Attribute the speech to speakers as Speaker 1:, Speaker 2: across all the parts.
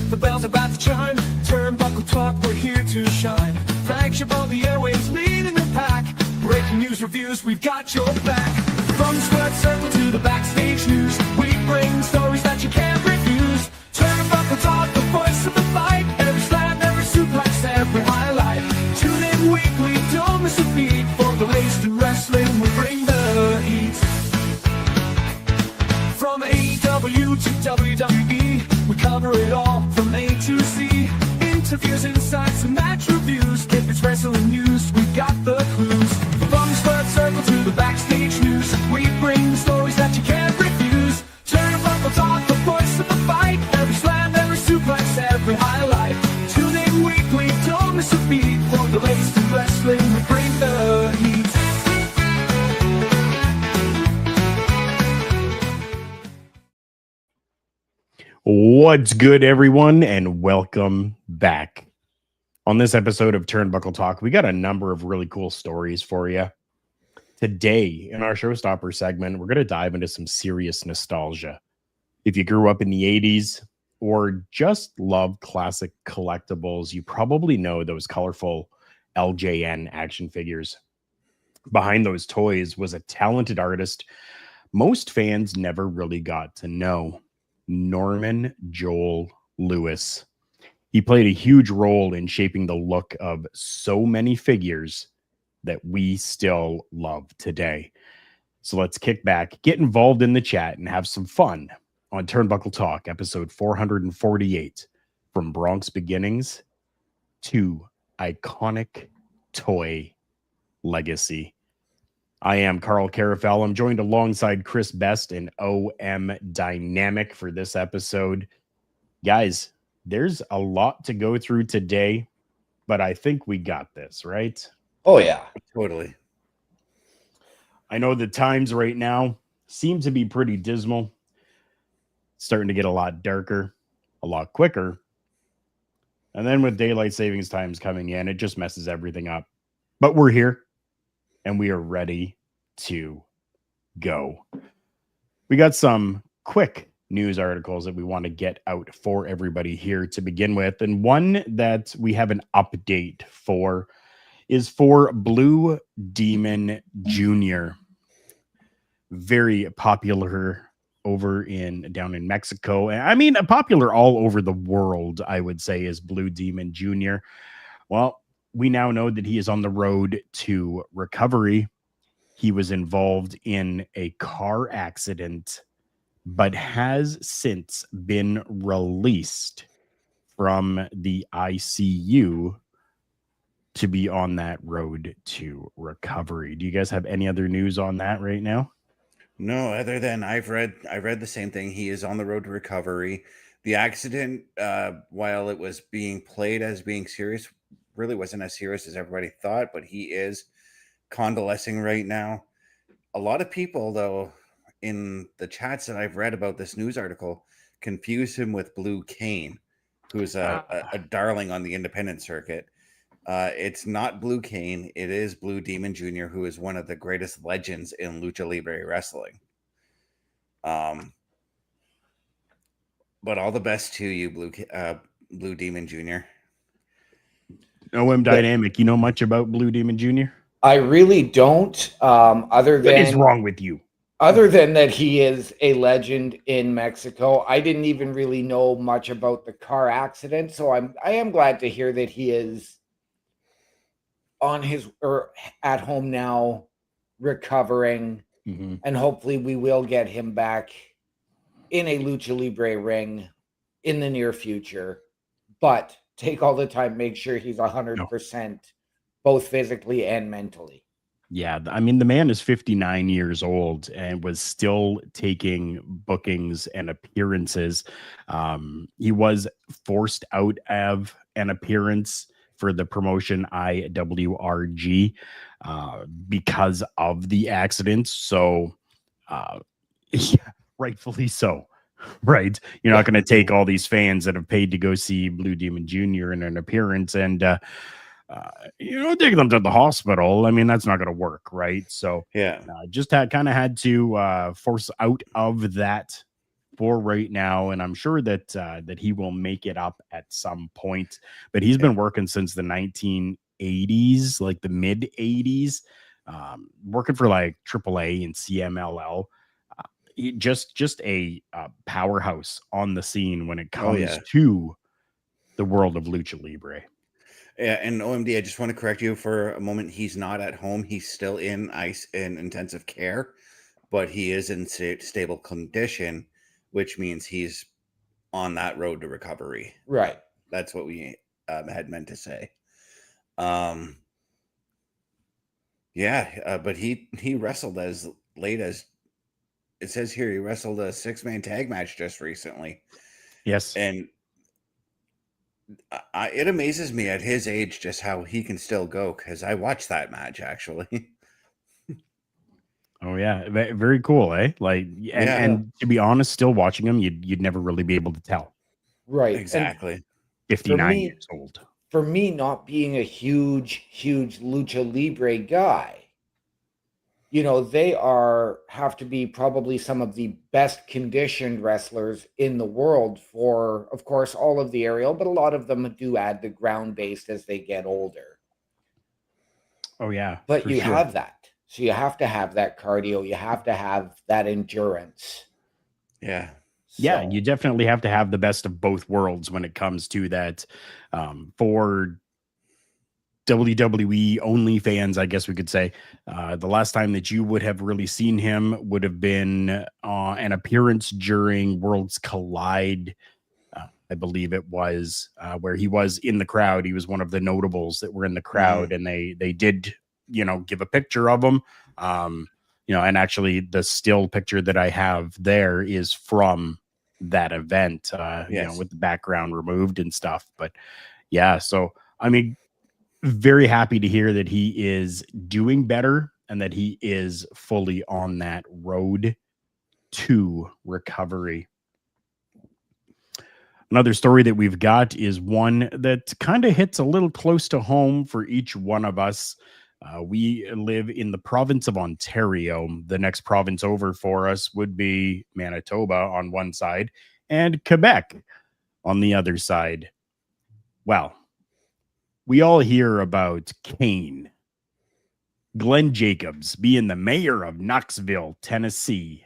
Speaker 1: The bell's about to chime. Turnbuckle Talk, we're here to shine. Flagship of the airways, leading the pack. Breaking news, reviews, we've got your back. From the squared circle to the backstage news, we bring stories that you can't refuse. Turnbuckle Talk, the voice of the fight. Every slam, every suplex, every highlight. Tune in weekly, don't miss a beat. For the latest in wrestling, we bring the heat. From AEW to WWE, we cover it all from A to Z. Interviews, insights, and match reviews. If it's wrestling news, we got the clues. From the squared circle to the backstage news, we bring the stories that you can't refuse. Turnbuckle Talk, the voice of the fight. Every slam, every suplex, every highlight. Tune in weekly, don't miss a beat. For the latest in wrestling, we bring the heat.
Speaker 2: What's good, everyone, and welcome back. On this episode of Turnbuckle Talk, we got a number of really cool stories for you. Today, in our Showstopper segment, we're going to dive into some serious nostalgia. If you grew up in the 80s or just love classic collectibles, you probably know those colorful LJN action figures. Behind those toys was a talented artist most fans never really got to know. Norman Joel Lewis. He played a huge role in shaping the look of so many figures that we still love today. So let's kick back, get involved in the chat, and have some fun on Turnbuckle Talk, episode 448, from Bronx beginnings to iconic toy legacy. I am Carl Carafel. I'm joined alongside Chris Best and OM Dynamic for this episode. Guys, there's a lot to go through today, but I think we got this, right?
Speaker 3: Oh, yeah, totally.
Speaker 2: I know the times right now seem to be pretty dismal. It's starting to get a lot darker, a lot quicker. And then with daylight savings times coming in, it just messes everything up. But we're here. And we are ready to go. We got some quick news articles that we want to get out for everybody here to begin with. And one that we have an update for is for Blue Demon Jr. Very popular over down in Mexico. I mean, popular all over the world, I would say, is Blue Demon Jr. Well, we now know that he is on the road to recovery. He was involved in a car accident, but has since been released from the ICU to be on that road to recovery. Do you guys have any other news on that right now?
Speaker 3: No, other than I read the same thing. He is on the road to recovery. The accident, while it was being played as being serious, really wasn't as serious as everybody thought, but he is convalescing right now. A lot of people, though, in the chats that I've read about this news article, confuse him with Blue Kane, who's a darling on the independent circuit. It's not Blue Kane. It is Blue Demon Jr., who is one of the greatest legends in Lucha Libre wrestling. But all the best to you, Blue Demon Jr.
Speaker 2: OM Dynamic, you know much about Blue Demon Jr.?
Speaker 4: I really don't. Other than
Speaker 2: what is wrong with you?
Speaker 4: Other than that, he is a legend in Mexico. I didn't even really know much about the car accident, so I am glad to hear that he is on his or at home now, recovering, and hopefully we will get him back in a Lucha Libre ring in the near future. But take all the time, make sure he's 100%, both physically and mentally.
Speaker 2: Yeah, I mean, the man is 59 years old and was still taking bookings and appearances. He was forced out of an appearance for the promotion IWRG because of the accident. So, yeah, rightfully so. Right. You're not going to take all these fans that have paid to go see Blue Demon Jr. in an appearance and, take them to the hospital. I mean, that's not going to work. Right. So,
Speaker 3: yeah,
Speaker 2: just had to force out of that for right now, and I'm sure that that he will make it up at some point. But he's been working since the 1980s, like the mid 80s, working for like AAA and CMLL. Just a powerhouse on the scene when it
Speaker 3: Oh,
Speaker 2: comes
Speaker 3: yeah.
Speaker 2: to the world of lucha libre.
Speaker 3: Yeah, and OMD, I just want to correct you for a moment. He's not at home. He's still in intensive care, but he is in stable condition, which means he's on that road to recovery.
Speaker 4: Right.
Speaker 3: That's what we had meant to say. Yeah, but he wrestled as late as it says here. He wrestled a 6-man tag match just recently.
Speaker 2: Yes.
Speaker 3: And it amazes me at his age just how he can still go, because I watched that match actually.
Speaker 2: Oh yeah, very cool, eh? Like,
Speaker 3: Yeah.
Speaker 2: and to be honest, still watching him, you'd never really be able to tell.
Speaker 4: Right. And
Speaker 3: Exactly.
Speaker 2: 59
Speaker 4: me-
Speaker 2: years old.
Speaker 4: for me, not being a huge lucha libre guy, you know, they have to be probably some of the best conditioned wrestlers in the world for, of course, all of the aerial, but a lot of them do add the ground based as they get older.
Speaker 2: Oh yeah,
Speaker 4: But
Speaker 2: for
Speaker 4: you
Speaker 2: sure.
Speaker 4: have that. So you have to have that cardio, you have to have that endurance.
Speaker 3: Yeah.
Speaker 2: Yeah,
Speaker 4: So-
Speaker 2: you definitely have to have the best of both worlds when it comes to that. For WWE only fans, I guess we could say, the last time that you would have really seen him would have been an appearance during Worlds Collide. I believe it was where he was in the crowd. He was one of the notables that were in the crowd, and they did, give a picture of him. And actually the still picture that I have there is from that event,
Speaker 3: Yes.
Speaker 2: with the background removed and stuff. But yeah, so I mean, very happy to hear that he is doing better and that he is fully on that road to recovery. Another story that we've got is one that kind of hits a little close to home for each one of us. We live in the province of Ontario. The next province over for us would be Manitoba on one side and Quebec on the other side. Well, we all hear about Kane, Glenn Jacobs being the mayor of Knoxville, Tennessee.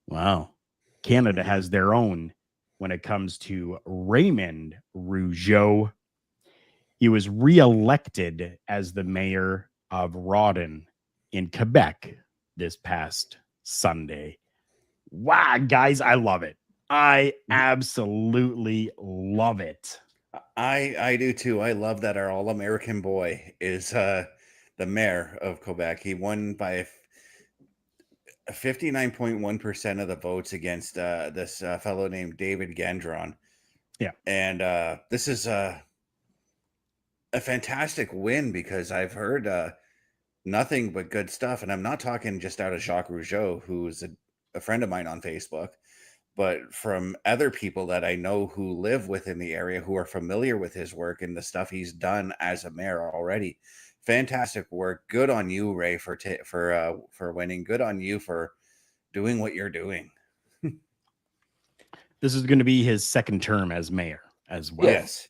Speaker 2: Wow. Canada has their own when it comes to Raymond Rougeau. He was reelected as the mayor of Rawdon in Quebec this past Sunday. Wow, guys, I love it. I absolutely love it.
Speaker 3: I do too. I love that our all-American boy is the mayor of Quebec. He won by 59.1% of the votes against this fellow named David Gendron.
Speaker 2: Yeah.
Speaker 3: And this is a fantastic win, because I've heard nothing but good stuff. And I'm not talking just out of Jacques Rougeau, who's a friend of mine on Facebook, but from other people that I know who live within the area, who are familiar with his work and the stuff he's done as a mayor already. Fantastic work. Good on you, Ray, for winning. Good on you for doing what you're doing.
Speaker 2: This is going to be his second term as mayor as well.
Speaker 3: Yes.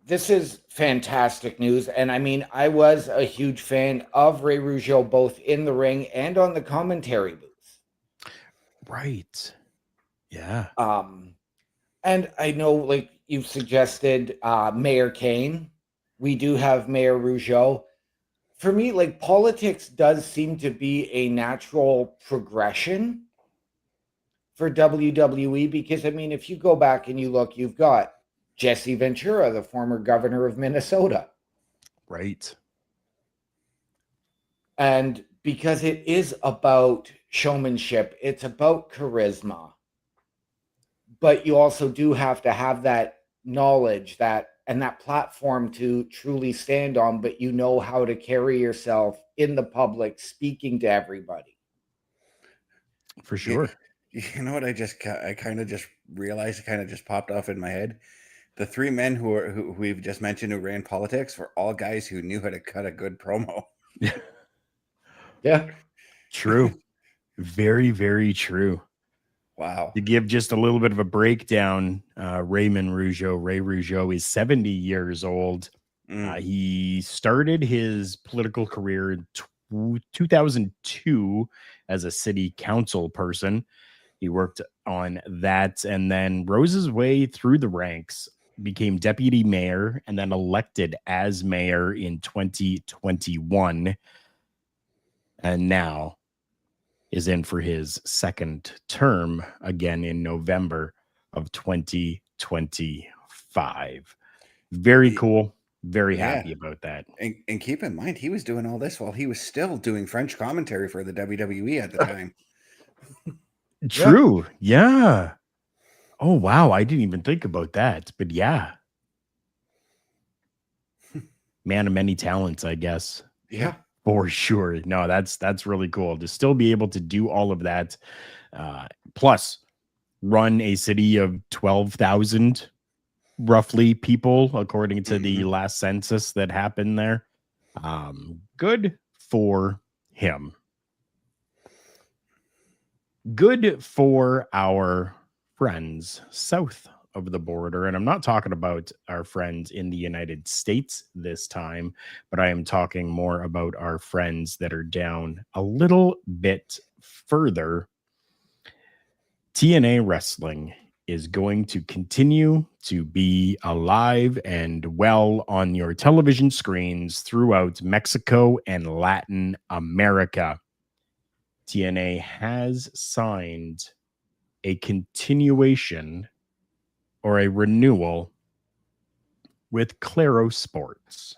Speaker 4: This is fantastic news. And I mean, I was a huge fan of Ray Rougeau, both in the ring and on the commentary booth.
Speaker 2: Right. Yeah.
Speaker 4: And I know, like you've suggested, Mayor Kane. We do have Mayor Rougeau. For me, like, politics does seem to be a natural progression for WWE, because I mean, if you go back and you look, you've got Jesse Ventura, the former governor of Minnesota.
Speaker 2: Right.
Speaker 4: And because it is about showmanship, it's about charisma. But you also do have to have that knowledge and that platform to truly stand on, but you know how to carry yourself in the public, speaking to everybody.
Speaker 2: For sure.
Speaker 3: You know what? I kind of just realized, it kind of just popped off in my head. The three men who we've just mentioned who ran politics were all guys who knew how to cut a good promo.
Speaker 4: Yeah.
Speaker 2: True. Very, very true.
Speaker 3: Wow.
Speaker 2: To give just a little bit of a breakdown, Ray Rougeau is 70 years old. He started his political career in 2002 as a city council person. He worked on that and then rose his way through the ranks, became deputy mayor, and then elected as mayor in 2021. And now is in for his second term again in November of 2025. Very cool. Very happy about that.
Speaker 3: And keep in mind, he was doing all this while he was still doing French commentary for the WWE at the time.
Speaker 2: True. Yeah. Oh, wow. I didn't even think about that. But yeah. Man of many talents, I guess.
Speaker 3: Yeah.
Speaker 2: For sure. No, that's really cool to still be able to do all of that. Plus, run a city of 12,000 roughly people, according to the last census that happened there. Good for him. Good for our friends south of the border. And I'm not talking about our friends in the United States this time, but I am talking more about our friends that are down a little bit further. TNA Wrestling is going to continue to be alive and well on your television screens throughout Mexico and Latin America. TNA has signed a continuation or a renewal with Claro Sports.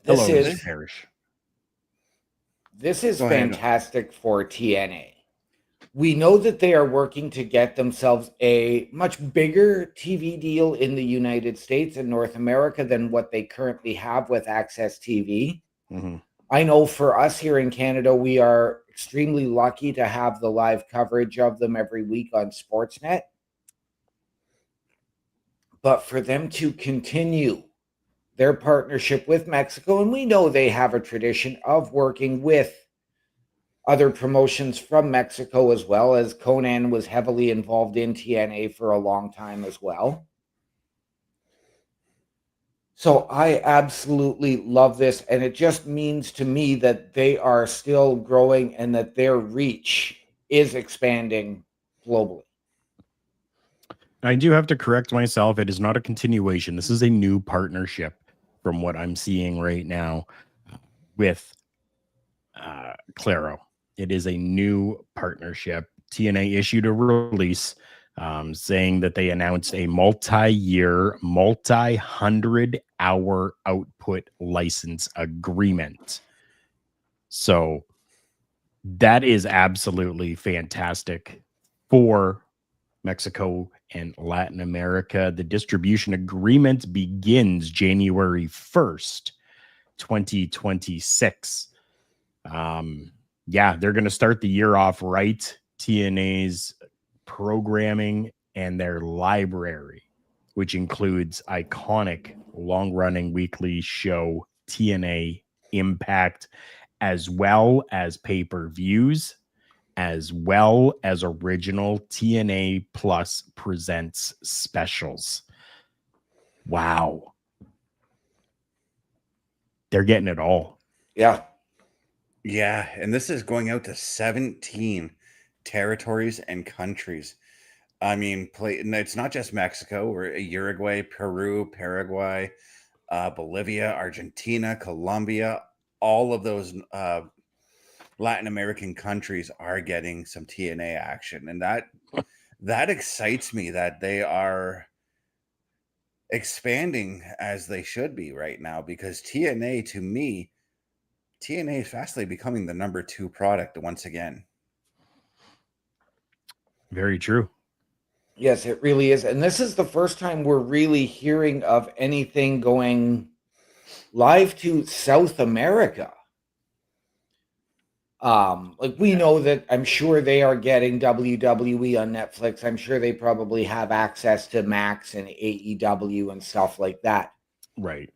Speaker 4: This
Speaker 2: Hello,
Speaker 4: is
Speaker 2: Mr. Parrish.
Speaker 4: This is
Speaker 3: Go ahead.
Speaker 4: fantastic for TNA. We know that they are working to get themselves a much bigger TV deal in the United States and North America than what they currently have with Access TV.
Speaker 2: Mm-hmm.
Speaker 4: I know for us here in Canada, we are extremely lucky to have the live coverage of them every week on Sportsnet. But for them to continue their partnership with Mexico, and we know they have a tradition of working with other promotions from Mexico as well, as Conan was heavily involved in TNA for a long time as well. So I absolutely love this, and it just means to me that they are still growing and that their reach is expanding globally.
Speaker 2: I do have to correct myself. It is not a continuation. This is a new partnership from what I'm seeing right now with Claro. It is a new partnership. TNA issued a release saying that they announced a multi-year, multi-100-hour output license agreement. So that is absolutely fantastic for Mexico and Latin America. The distribution agreement begins January 1st, 2026. Yeah, they're going to start the year off right. TNA's programming and their library, which includes iconic long-running weekly show TNA Impact, as well as pay-per-views, as well as original TNA Plus Presents specials. Wow. They're getting it all.
Speaker 4: Yeah.
Speaker 3: Yeah, and this is going out to 17 territories and countries. I mean, and it's not just Mexico, or Uruguay, Peru, Paraguay, Bolivia, Argentina, Colombia. All of those Latin American countries are getting some TNA action, and that excites me that they are expanding as they should be right now, because TNA, to me, TNA is fastly becoming the number 2 product once again.
Speaker 2: Very true.
Speaker 4: Yes, it really is. And this is the first time we're really hearing of anything going live to South America. Like we know that I'm sure they are getting WWE on Netflix. I'm sure they probably have access to Max and AEW and stuff like that.
Speaker 2: Right.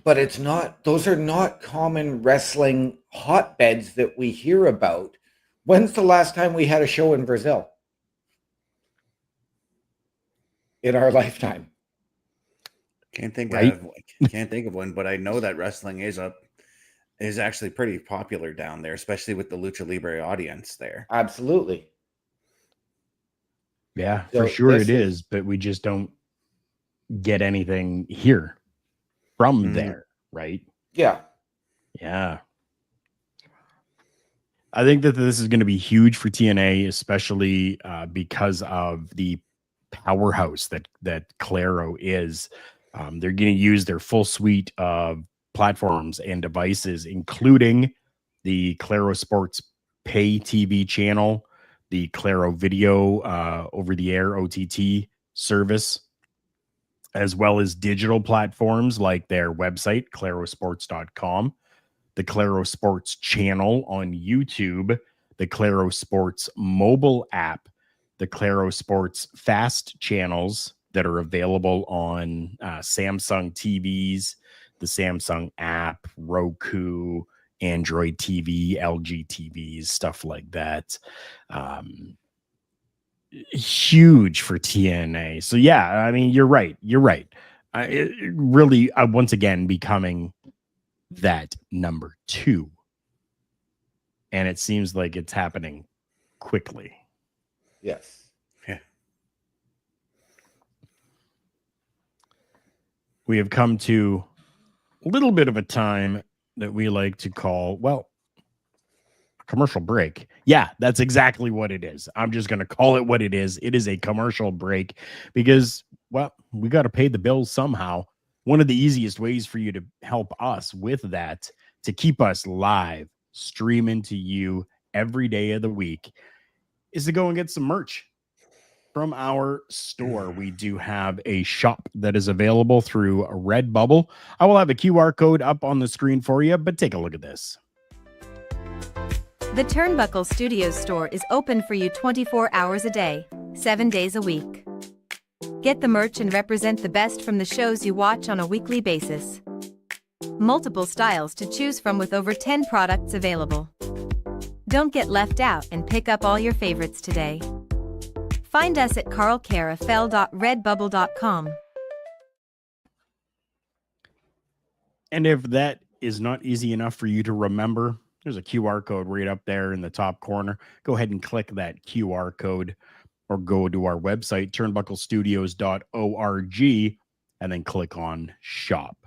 Speaker 4: But it's not, those are not common wrestling hotbeds that we hear about. When's the last time we had a show in Brazil? In our lifetime.
Speaker 3: Can't think
Speaker 2: Right?
Speaker 3: of one, but I know that wrestling is actually pretty popular down there, especially with the Lucha Libre audience there.
Speaker 4: Absolutely.
Speaker 2: Yeah,
Speaker 4: So
Speaker 2: for sure
Speaker 4: this
Speaker 2: it is, but we just don't get anything here from
Speaker 3: Mhm.
Speaker 2: there, right?
Speaker 4: Yeah.
Speaker 2: Yeah. I think that this is going to be huge for TNA, especially because of the powerhouse that Claro is. They're going to use their full suite of platforms and devices, including the Claro Sports Pay TV channel, the Claro Video over the air OTT service, as well as digital platforms like their website, clarosports.com, the Claro Sports channel on YouTube, the Claro Sports mobile app, the Claro Sports fast channels that are available on Samsung TVs, the Samsung app, Roku, Android TV, LG TVs, stuff like that. Huge for TNA. So yeah, I mean, you're right. You're right. It really, once again, becoming that number 2. And it seems like it's happening quickly.
Speaker 4: Yes.
Speaker 3: Yeah.
Speaker 2: We have come to a little bit of a time that we like to call, well, a commercial break. Yeah, that's exactly what it is. I'm just going to call it what it is. It is a commercial break because, well, we got to pay the bills somehow. One of the easiest ways for you to help us with that, to keep us live, streaming to you every day of the week, is to go and get some merch from our store. We do have a shop that is available through Redbubble. I will have a QR code up on the screen for you, but take a look at this.
Speaker 5: The Turnbuckle Studios store is open for you 24 hours a day, 7 days a week. Get the merch and represent the best from the shows you watch on a weekly basis. Multiple styles to choose from with over 10 products available. Don't get left out and pick up all your favorites today. Find us at carlcarafell.redbubble.com.
Speaker 2: And if that is not easy enough for you to remember, there's a QR code right up there in the top corner. Go ahead and click that QR code or go to our website, turnbucklestudios.org, and then click on shop.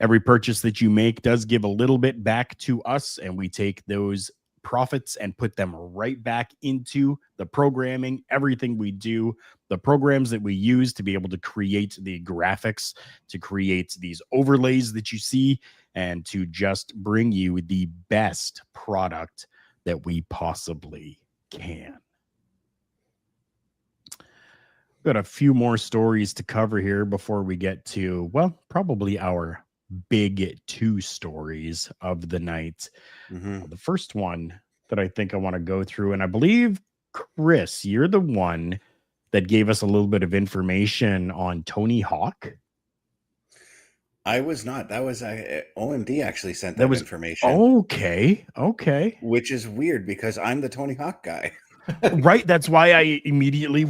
Speaker 2: Every purchase that you make does give a little bit back to us, and we take those profits and put them right back into the programming, everything we do, the programs that we use to be able to create the graphics, to create these overlays that you see, and to just bring you the best product that we possibly can. Got a few more stories to cover here before we get to, well, probably our big 2 stories of the night.
Speaker 3: Mm-hmm.
Speaker 2: The first one that I think I want to go through, and I believe, Chris, you're the one that gave us a little bit of information on Tony Hawk.
Speaker 3: I was not. That was OMD actually sent that information.
Speaker 2: Okay.
Speaker 3: Which is weird because I'm the Tony Hawk guy.
Speaker 2: Right. That's why I immediately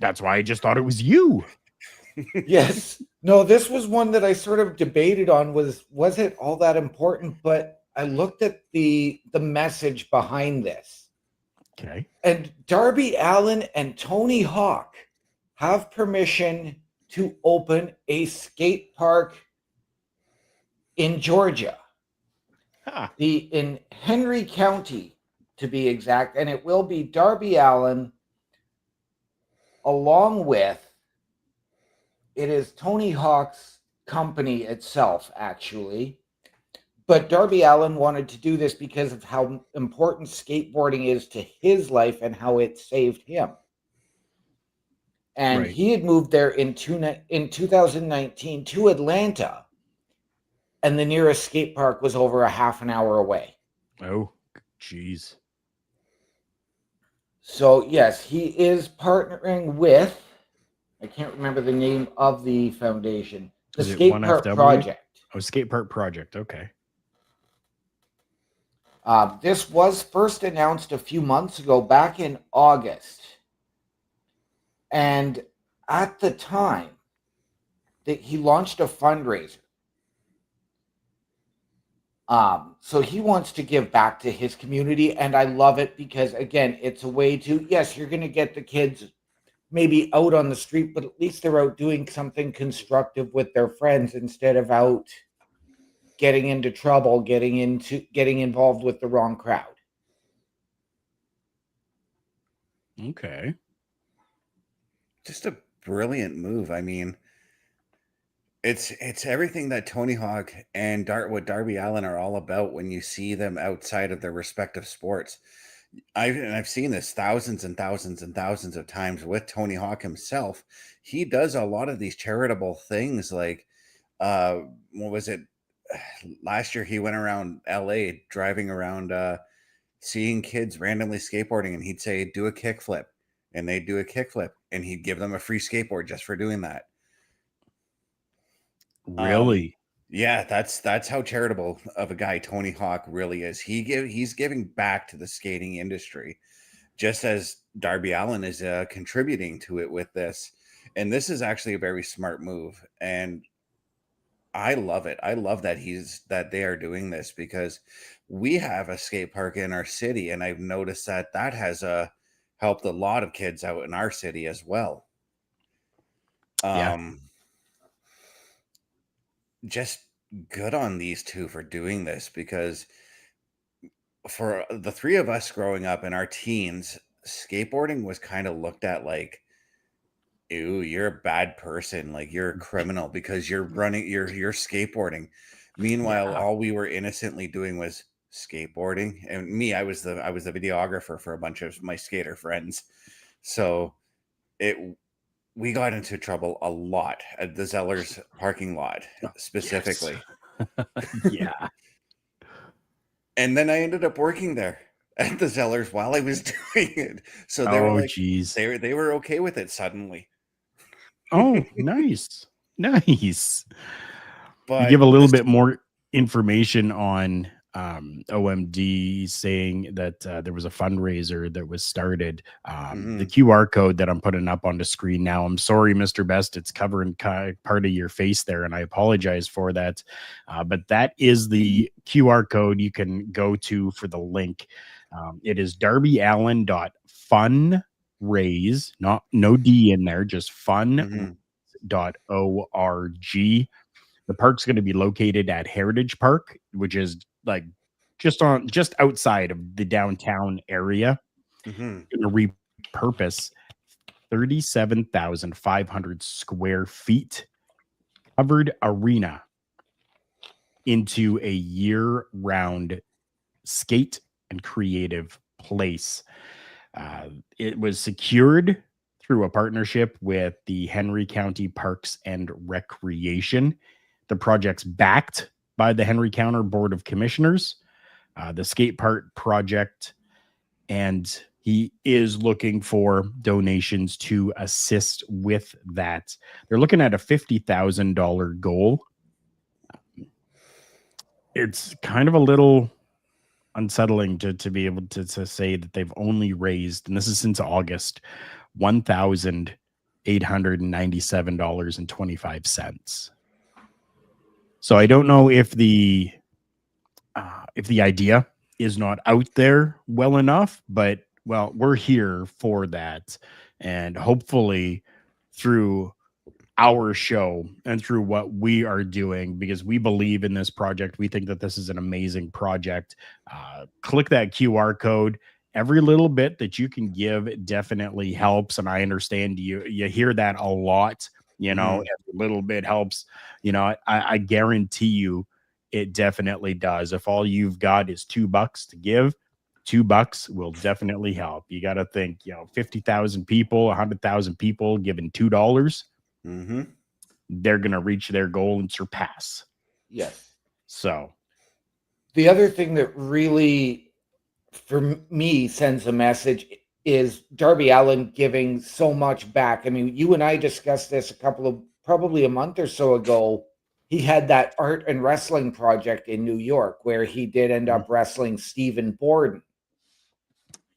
Speaker 2: that's why I just thought it was you.
Speaker 4: Yes. No, this was one that I sort of debated on, was it all that important? But I looked at the message behind this.
Speaker 2: Okay.
Speaker 4: And Darby Allin and Tony Hawk have permission to open a skate park in Georgia. In Henry County, to be exact, and it will be Darby Allin along with, it is Tony Hawk's company itself, actually. But Darby Allin wanted to do this because of how important skateboarding is to his life and how it saved him. And he had moved there in 2019 to Atlanta, and the nearest skate park was over a half an hour away.
Speaker 2: Oh, geez.
Speaker 4: So, yes, he is partnering with, I can't remember the name of the foundation, the Skate Park Project.
Speaker 2: Oh, skate park project. Okay.
Speaker 4: This was first announced a few months ago, back in August. And at the time that he launched a fundraiser. So he wants to give back to his community, and I love it because, again, it's a way to, yes, you're going to get the kids maybe out on the street, but at least they're out doing something constructive with their friends instead of out getting into trouble, getting involved with the wrong crowd.
Speaker 2: Okay.
Speaker 3: Just a brilliant move. I mean, it's everything that Tony Hawk and what Darby Allin are all about when you see them outside of their respective sports. I've seen this thousands and thousands and thousands of times with Tony Hawk himself. He does a lot of these charitable things, like what was it? Last year he went around LA driving around seeing kids randomly skateboarding, and he'd say, do a kickflip, and they'd do a kickflip, and he'd give them a free skateboard just for doing that.
Speaker 2: Really?
Speaker 3: Yeah, that's how charitable of a guy Tony Hawk really is. He's giving back to the skating industry, just as Darby Allin is contributing to it with this. And this is actually a very smart move, and I love it. I love that they are doing this, because we have a skate park in our city, and I've noticed that has helped a lot of kids out in our city as well.
Speaker 2: Yeah.
Speaker 3: Just good on these two for doing this, because for the three of us growing up in our teens, skateboarding was kind of looked at like, ew, you're a bad person, like you're a criminal because you're skateboarding. Meanwhile,
Speaker 2: Yeah.
Speaker 3: all we were innocently doing was skateboarding. And me, I was the videographer for a bunch of my skater friends. So we got into trouble a lot at the Zellers parking lot specifically.
Speaker 2: Yes. Yeah.
Speaker 3: And then I ended up working there at the Zellers while I was doing it. So they were like,
Speaker 2: geez.
Speaker 3: they were okay with it suddenly.
Speaker 2: Oh, nice. Nice.
Speaker 3: But
Speaker 2: you give a little bit more information on OMD saying that there was a fundraiser that was started. The QR code that I'm putting up on the screen now, I'm sorry, Mr. Best, it's covering part of your face there, and I apologize for that. But that is the QR code you can go to for the link. It is darbyallen.funraise, no D in there, just fun.org. The park's going to be located at Heritage Park, which is like just outside of the downtown area. Going to repurpose 37,500 square feet covered arena into a year-round skate and creative place. It was secured through a partnership with the Henry County Parks and Recreation. The project's backed by the Henry County Board of Commissioners, the skate park project, and he is looking for donations to assist with that. They're looking at a $50,000 goal. It's kind of a little unsettling to be able to say that they've only raised, and this is since August, $1,897.25. So I don't know if the idea is not out there well enough, but well, we're here for that, and hopefully through our show and through what we are doing, because we believe in this project, we think that this is an amazing project. Click that QR code. Every little bit that you can give definitely helps, and I understand you hear that a lot. Every little bit helps. I guarantee you it definitely does. If all you've got is $2 to give, $2 will definitely help. You got to think, 50,000 people, 100,000 people giving $2, they're going to reach their goal and surpass.
Speaker 4: Yes.
Speaker 2: So
Speaker 4: the other thing that really, for me, sends a message is Darby Allin giving so much back. I mean, you and I discussed this probably a month or so ago, he had that art and wrestling project in New York where he did end up wrestling Stephen Borden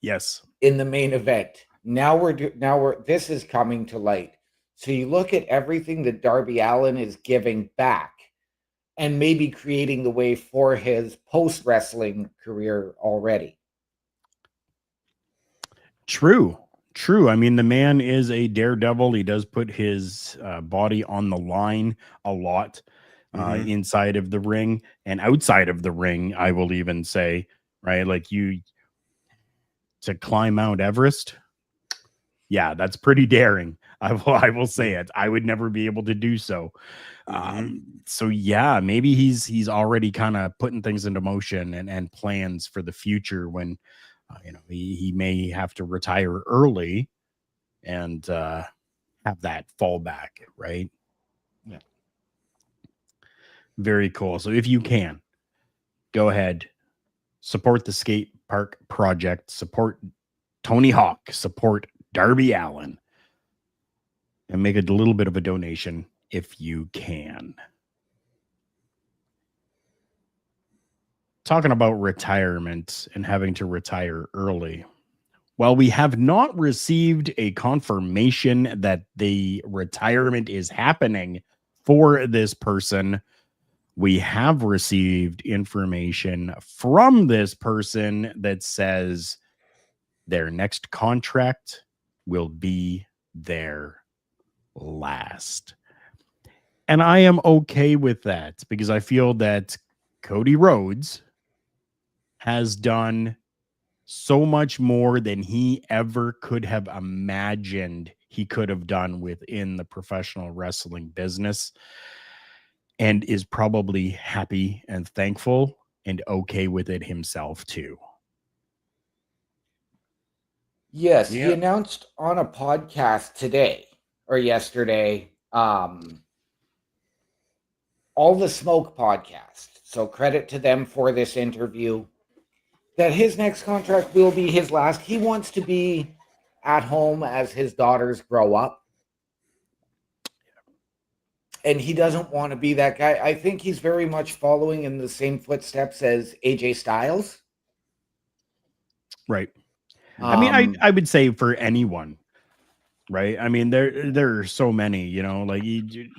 Speaker 2: Yes.
Speaker 4: in the main event. Now this is coming to light. So you look at everything that Darby Allin is giving back and maybe creating the way for his post-wrestling career already.
Speaker 2: True. True. I mean, the man is a daredevil. He does put his body on the line a lot inside of the ring and outside of the ring, I will even say, right? Like to climb Mount Everest. Yeah, that's pretty daring. I will say it. I would never be able to do so. So yeah, maybe he's already kind of putting things into motion and plans for the future when he may have to retire early and have that fallback, right?
Speaker 4: Yeah.
Speaker 2: Very cool. So if you can, go ahead, support the skate park project, support Tony Hawk, support Darby Allin, and make a little bit of a donation if you can. Talking about retirement and having to retire early. Well, we have not received a confirmation that the retirement is happening for this person. We have received information from this person that says their next contract will be their last. And I am okay with that because I feel that Cody Rhodes has done so much more than he ever could have imagined he could have done within the professional wrestling business, and is probably happy and thankful and okay with it himself too.
Speaker 4: Yes, he
Speaker 3: Yep.
Speaker 4: announced on a podcast today or yesterday, All the Smoke podcast. So credit to them for this interview, that his next contract will be his last. He wants to be at home as his daughters grow up. And he doesn't want to be that guy. I think he's very much following in the same footsteps as AJ Styles.
Speaker 2: Right. I mean, I would say for anyone, right? I mean, there are so many, like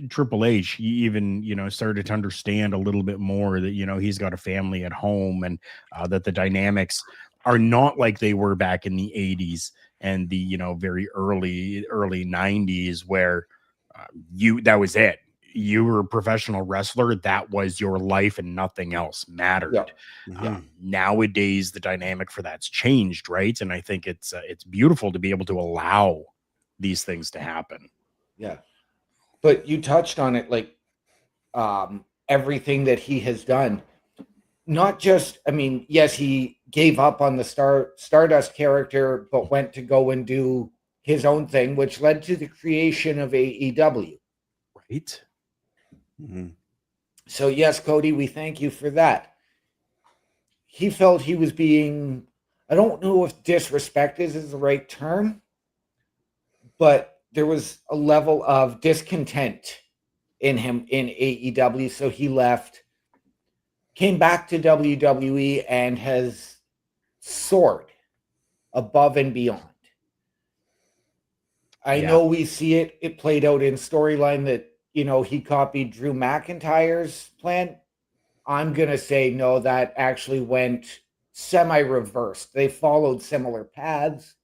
Speaker 2: Triple H, he even, started to understand a little bit more that, he's got a family at home and that the dynamics are not like they were back in the 80s and the, very early 90s where that was it. You were a professional wrestler. That was your life and nothing else mattered.
Speaker 4: Yeah.
Speaker 2: Nowadays, the dynamic for that's changed, right? And I think it's beautiful to be able to allow these things to happen.
Speaker 4: Yeah. But you touched on it, like everything that he has done. Not just, I mean, yes, he gave up on the Stardust character, but went to go and do his own thing, which led to the creation of AEW.
Speaker 2: Right.
Speaker 4: So yes, Cody, we thank you for that. He felt he was being, I don't know if disrespect is the right term, but there was a level of discontent in him in AEW. So he left, came back to WWE, and has soared above and beyond. I know we see it played out in storyline that, he copied Drew McIntyre's plan. I'm going to say no, that actually went semi-reversed. They followed similar paths,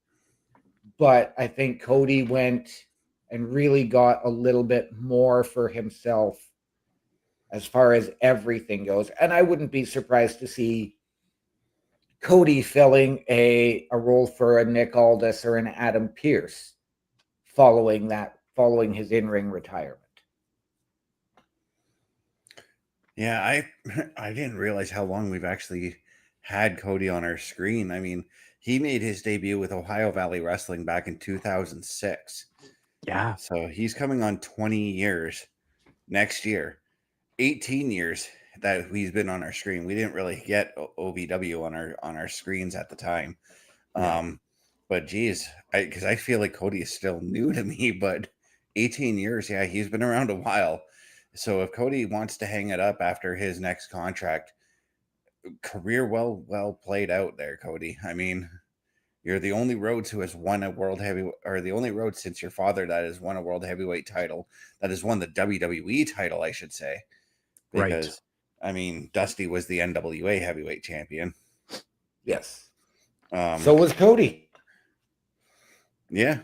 Speaker 4: but I think Cody went and really got a little bit more for himself as far as everything goes. And I wouldn't be surprised to see Cody filling a role for a Nick Aldis or an Adam Pearce following his in-ring retirement.
Speaker 3: Yeah, I didn't realize how long we've actually had Cody on our screen. I mean, he made his debut with Ohio Valley Wrestling back in 2006.
Speaker 2: Yeah.
Speaker 3: So he's coming on 20 years next year. 18 years that he's been on our screen. We didn't really get OVW on our screens at the time. But geez, because I feel like Cody is still new to me, but 18 years, yeah, he's been around a while. So if Cody wants to hang it up after his next contract, career well played out there, Cody. I mean, you're the only Rhodes who has won a world heavy, or the only Rhodes since your father that has won a world heavyweight title, that has won the WWE title, I should say. Because,
Speaker 2: Right.
Speaker 3: I mean, Dusty was the NWA heavyweight champion.
Speaker 4: Yes. So was Cody.
Speaker 3: Yeah.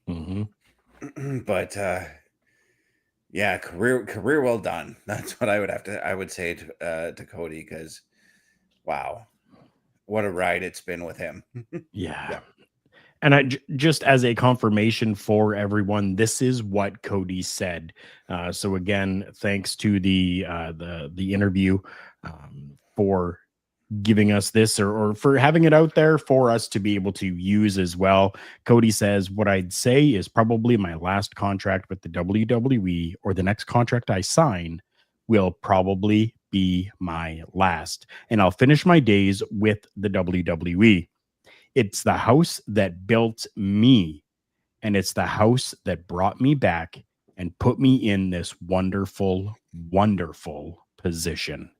Speaker 2: Mm-hmm.
Speaker 3: But yeah, career well done. That's what I would say to Cody, because wow, what a ride it's been with him.
Speaker 2: Yeah. And just as a confirmation for everyone, this is what Cody said. So again, thanks to the interview for giving us this, or for having it out there for us to be able to use as well. Cody says, what I'd say is probably my last contract with the WWE, or the next contract I sign will probably be my last, and I'll finish my days with the WWE. It's the house that built me, and it's the house that brought me back and put me in this wonderful, wonderful position.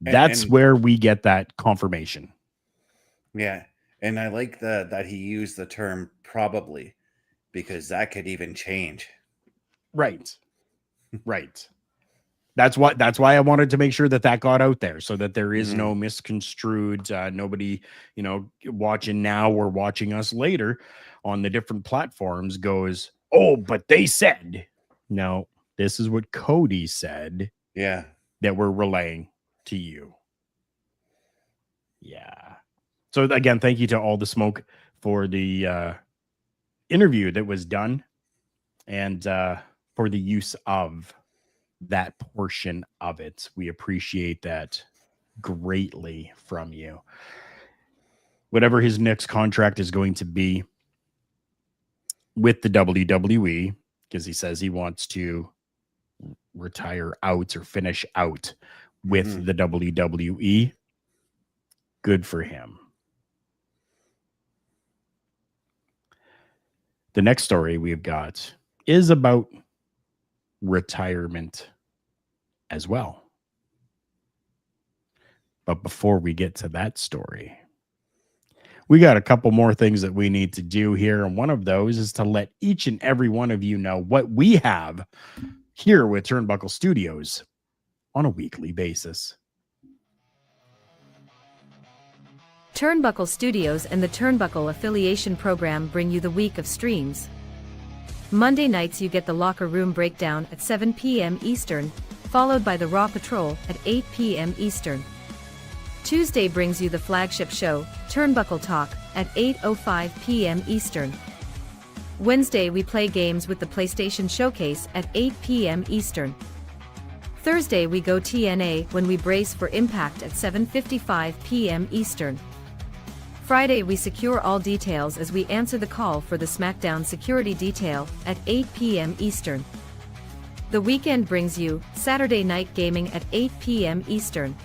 Speaker 2: That's
Speaker 3: And
Speaker 2: where we get that confirmation.
Speaker 3: yeah, and I like that he used the term probably, because that could even change.
Speaker 2: Right. Right. That's why I wanted to make sure that got out there, so that there is no misconstrued, nobody, watching now or watching us later on the different platforms goes, oh, but they said. No, this is what Cody said.
Speaker 3: Yeah.
Speaker 2: That we're relaying to you. Yeah. So again, thank you to All the Smoke for the interview that was done, and for the use of that portion of it. We appreciate that greatly from you. Whatever his next contract is going to be with the WWE, because he says he wants to retire out or finish out with the WWE. Good for him. The next story we've got is about retirement as well. But before we get to that story, we got a couple more things that we need to do here. And one of those is to let each and every one of you know what we have here with Turnbuckle Studios on a weekly basis.
Speaker 5: Turnbuckle Studios and the Turnbuckle Affiliation Program bring you the week of streams. Monday nights you get the Locker Room Breakdown at 7 p.m. Eastern, followed by the Raw Patrol at 8 p.m. Eastern. Tuesday brings you the flagship show, Turnbuckle Talk, at 8:05 p.m. Eastern. Wednesday we play games with the PlayStation Showcase at 8 p.m. Eastern. Thursday we go TNA when we brace for Impact at 7:55 p.m. Eastern. Friday we secure all details as we answer the call for the SmackDown security detail at 8 p.m. Eastern. The weekend brings you Saturday Night Gaming at 8 p.m. Eastern.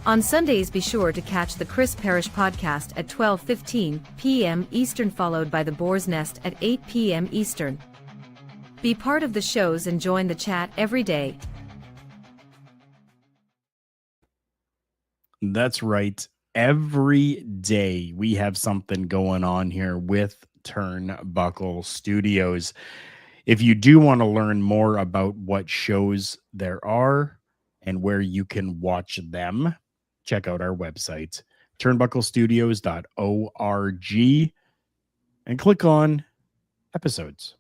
Speaker 5: On Sundays be sure to catch the Chris Parrish podcast at 12:15 p.m. Eastern, followed by the Boar's Nest at 8 p.m. Eastern. Be part of the shows and join the chat every day.
Speaker 2: That's right. Every day we have something going on here with Turnbuckle Studios. If you do want to learn more about what shows there are and where you can watch them, check out our website, turnbucklestudios.org, and click on episodes.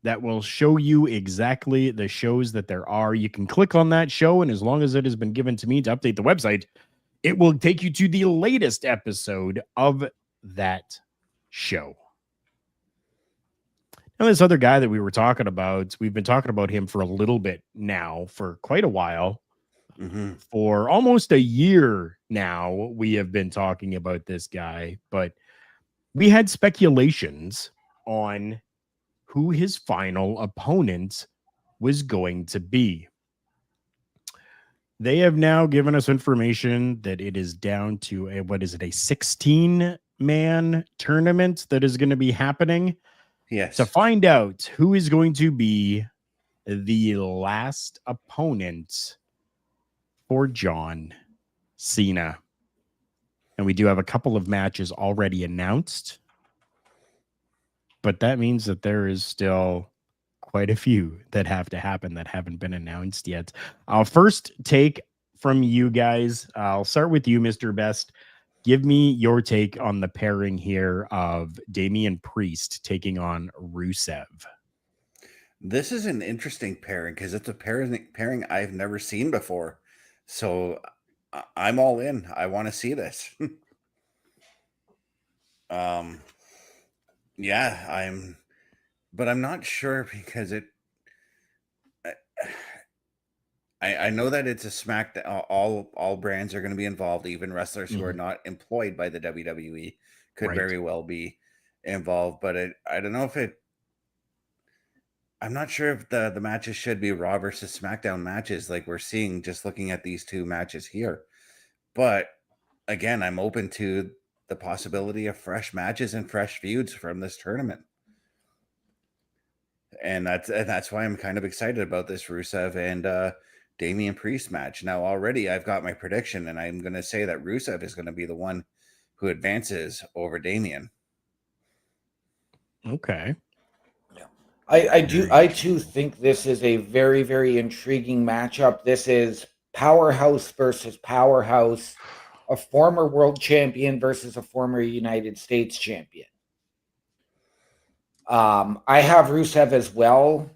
Speaker 2: That will show you exactly the shows that there are. You can click on that show, and as long as it has been given to me to update the website, it will take you to the latest episode of that show. Now, this other guy that we were talking about, we've been talking about him for a little bit now, for quite a while. For almost a year now, we have been talking about this guy, but we had speculations on who his final opponent was going to be. They have now given us information that it is down to a 16-man tournament that is going to be happening.
Speaker 3: Yes.
Speaker 2: To find out who is going to be the last opponent for John Cena. And we do have a couple of matches already announced, but that means that there is still quite a few that have to happen that haven't been announced yet. I'll first take from you guys. I'll start with you, Mr. Best. Give me your take on the pairing here of Damian Priest taking on Rusev.
Speaker 3: This is an interesting pairing because it's a pairing I've never seen before. So I'm all in. I want to see this. Yeah, but I'm not sure because I know that it's a SmackDown. All brands are going to be involved. Even wrestlers who are not employed by the WWE could very well be involved. But I don't know if it. I'm not sure if the matches should be Raw versus SmackDown matches like we're seeing just looking at these two matches here. But again, I'm open to the possibility of fresh matches and fresh feuds from this tournament. And that's why I'm kind of excited about this Rusev and Damian Priest match. Now already I've got my prediction, and I'm going to say that Rusev is going to be the one who advances over Damian.
Speaker 2: Okay.
Speaker 4: I too think this is a very, very intriguing matchup. This is powerhouse versus powerhouse, a former world champion versus a former United States champion. I have Rusev as well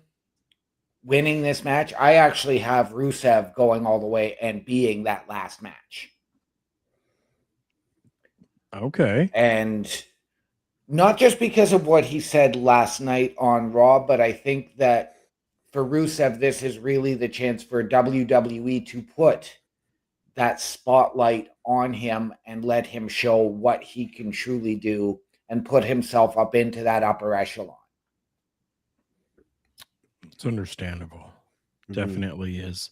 Speaker 4: winning this match. I actually have Rusev going all the way and being that last match.
Speaker 2: Okay.
Speaker 4: And not just because of what he said last night on Raw, but I think that for Rusev, this is really the chance for WWE to put that spotlight on him and let him show what he can truly do and put himself up into that upper echelon.
Speaker 2: It's understandable. Definitely is.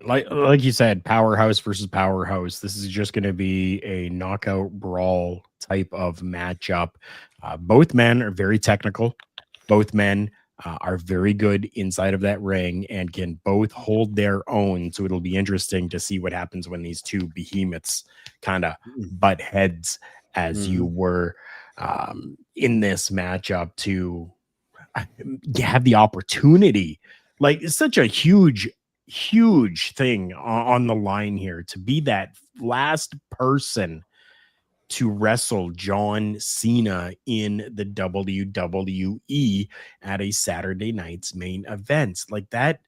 Speaker 2: Like you said, powerhouse versus powerhouse. This is just going to be a knockout brawl type of matchup. Both men are very technical. Both men are very good inside of that ring and can both hold their own. So it'll be interesting to see what happens when these two behemoths kind of butt heads, as you were in this matchup, to have the opportunity. Like, it's such a huge thing on the line here to be that last person to wrestle John Cena in the WWE at a Saturday night's main event. Like that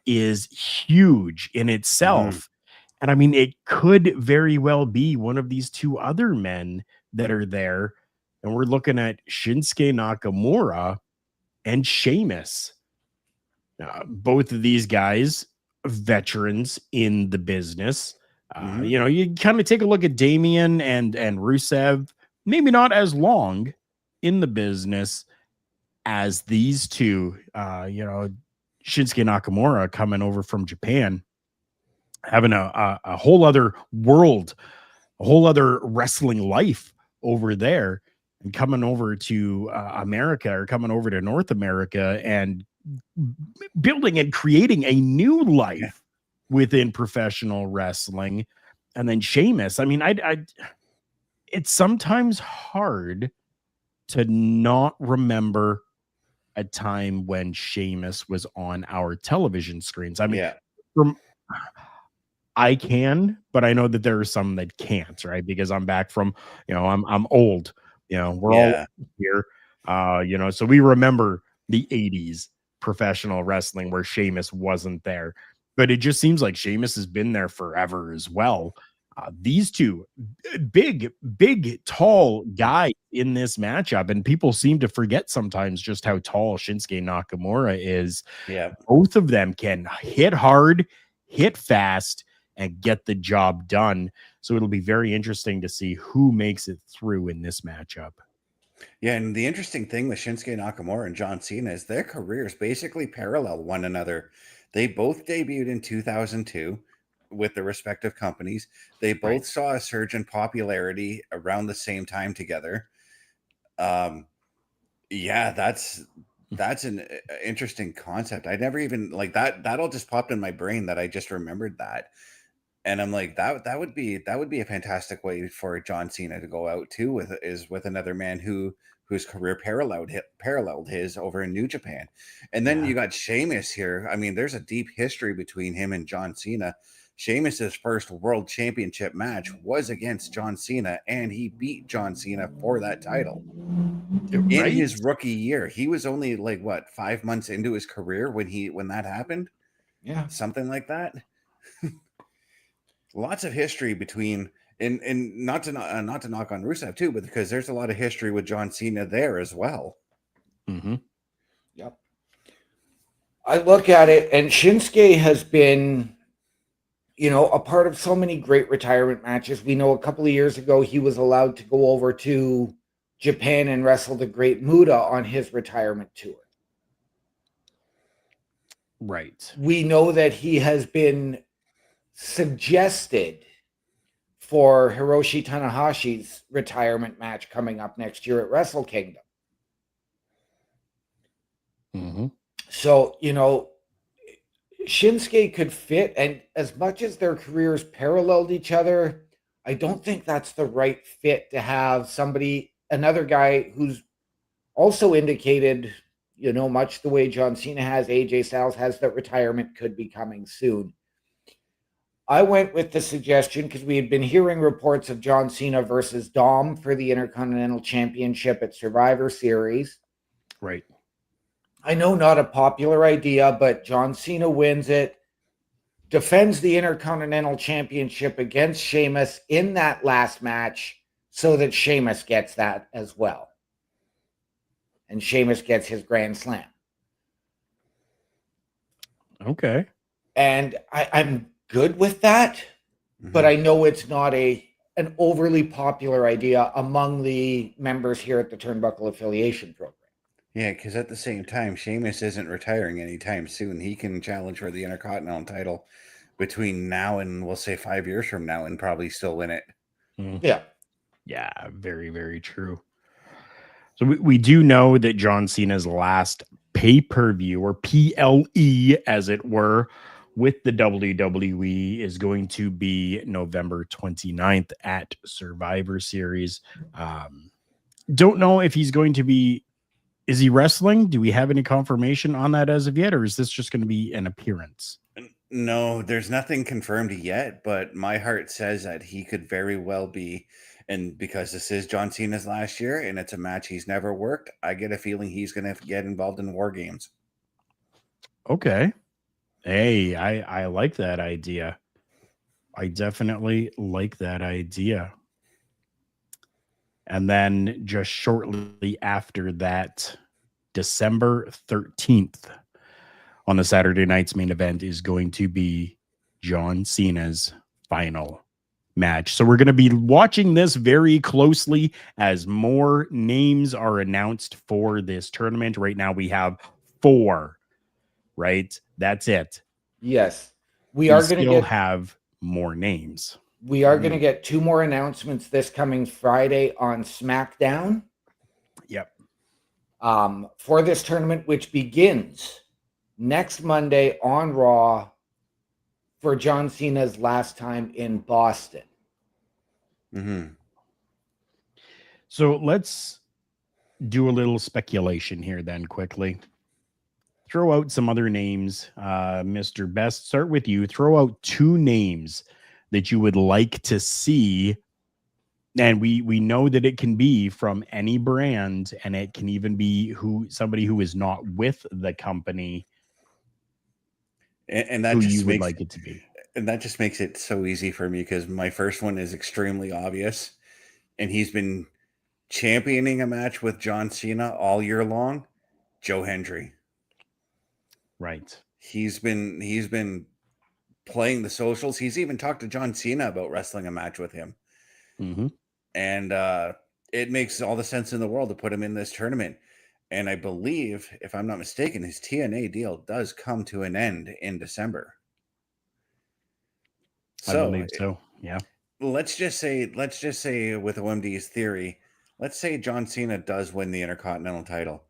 Speaker 2: is huge in itself. And I mean, it could very well be one of these two other men that are there. And we're looking at Shinsuke Nakamura and Sheamus. Both of these guys, veterans in the business. You know, you kind of take a look at Damian and Rusev, maybe not as long in the business as these two. You know, Shinsuke Nakamura coming over from Japan, having a whole other world, a whole other wrestling life over there, and coming over to America, or coming over to North America, and building and creating a new life within professional wrestling. And then Sheamus, I mean, it's sometimes hard to not remember a time when Sheamus was on our television screens. I mean, I can, but I know that there are some that can't, right? Because I'm back from, you know, I'm old, you know, we're all here, you know, so we remember the 80s professional wrestling where Sheamus wasn't there. But it just seems like Sheamus has been there forever as well. These two big, tall guys in this matchup, and people seem to forget sometimes just how tall Shinsuke Nakamura is.
Speaker 3: Yeah.
Speaker 2: Both of them can hit hard, hit fast, and get the job done. So it'll be very interesting to see who makes it through in this matchup.
Speaker 3: Yeah, and the interesting thing with Shinsuke Nakamura and John Cena is their careers basically parallel one another. They both debuted in 2002 with their respective companies. They both saw a surge in popularity around the same time together. Yeah, That's an interesting concept. I never even like that. That all just popped in my brain that I just remembered that, and I'm like that would be a fantastic way for John Cena to go out too with another man whose career paralleled his over in New Japan, and then
Speaker 2: Yeah.
Speaker 3: you got Sheamus here. I mean, there's a deep history between him and John Cena. Sheamus's first world championship match was against John Cena, and he beat John Cena for that title in
Speaker 2: Right?
Speaker 3: his rookie year. He was only like what 5 months into his career when that happened,
Speaker 4: Yeah.
Speaker 3: something like that. Lots of history between and not to knock on Rusev too, but because there's a lot of history with John Cena there as well.
Speaker 2: Mm-hmm.
Speaker 4: Yep. I look at it, and Shinsuke has been, a part of so many great retirement matches. We know a couple of years ago he was allowed to go over to Japan and wrestle the Great Muta on his retirement tour.
Speaker 2: Right.
Speaker 4: We know that he has been suggested for Hiroshi Tanahashi's retirement match coming up next year at Wrestle Kingdom.
Speaker 2: Mm-hmm.
Speaker 4: So, Shinsuke could fit, and as much as their careers paralleled each other, I don't think that's the right fit to have another guy who's also indicated, much the way John Cena has, AJ Styles has, that retirement could be coming soon. I went with the suggestion because we had been hearing reports of John Cena versus Dom for the Intercontinental Championship at Survivor Series.
Speaker 2: Right.
Speaker 4: I know, not a popular idea, but John Cena wins it, defends the Intercontinental Championship against Sheamus in that last match so that Sheamus gets that as well. And Sheamus gets his Grand Slam.
Speaker 2: Okay.
Speaker 4: And I'm good with that, but I know it's not an overly popular idea among the members here at the Turnbuckle Affiliation Program.
Speaker 3: Yeah, because at the same time, Sheamus isn't retiring anytime soon. He can challenge for the Intercontinental title between now and we'll say 5 years from now and probably still win it.
Speaker 4: Yeah.
Speaker 2: Yeah, very, very true. So we do know that John Cena's last pay-per-view, or PLE as it were, with the WWE is going to be November 29th at Survivor Series. Don't know if he's going to be, is he wrestling? Do we have any confirmation on that as of yet, or is this just going to be an appearance?
Speaker 3: No, there's nothing confirmed yet, but my heart says that he could very well be. And because this is John Cena's last year and it's a match he's never worked, I get a feeling he's going to get involved in War Games.
Speaker 2: Okay. Hey, I like that idea. I definitely like that idea. And then just shortly after that, December 13th, on the Saturday night's main event, is going to be John Cena's final match. So we're going to be watching this very closely as more names are announced for this tournament. Right now we have 4, right? That's it.
Speaker 4: Yes. We
Speaker 2: We
Speaker 4: are going to
Speaker 2: still
Speaker 4: get
Speaker 2: have more names.
Speaker 4: we are going to get 2 more announcements this coming Friday on SmackDown.
Speaker 2: Yep.
Speaker 4: For this tournament, which begins next Monday on Raw for John Cena's last time in Boston.
Speaker 2: So let's do a little speculation here then quickly. Throw out some other names. Mr. Best, start with you. Throw out 2 names that you would like to see. And we know that it can be from any brand, and it can even be somebody who is not with the company,
Speaker 3: And that
Speaker 2: who
Speaker 3: just
Speaker 2: you would
Speaker 3: makes
Speaker 2: like it to be.
Speaker 3: And that just makes it so easy for me because my first one is extremely obvious, and he's been championing a match with John Cena all year long. Joe Hendry.
Speaker 2: Right.
Speaker 3: He's been playing the socials. He's even talked to John Cena about wrestling a match with him.
Speaker 2: Mm-hmm.
Speaker 3: And it makes all the sense in the world to put him in this tournament. And I believe, if I'm not mistaken, his TNA deal does come to an end in December.
Speaker 2: I believe so. Yeah.
Speaker 3: Let's just say with OMD's theory, let's say John Cena does win the Intercontinental title.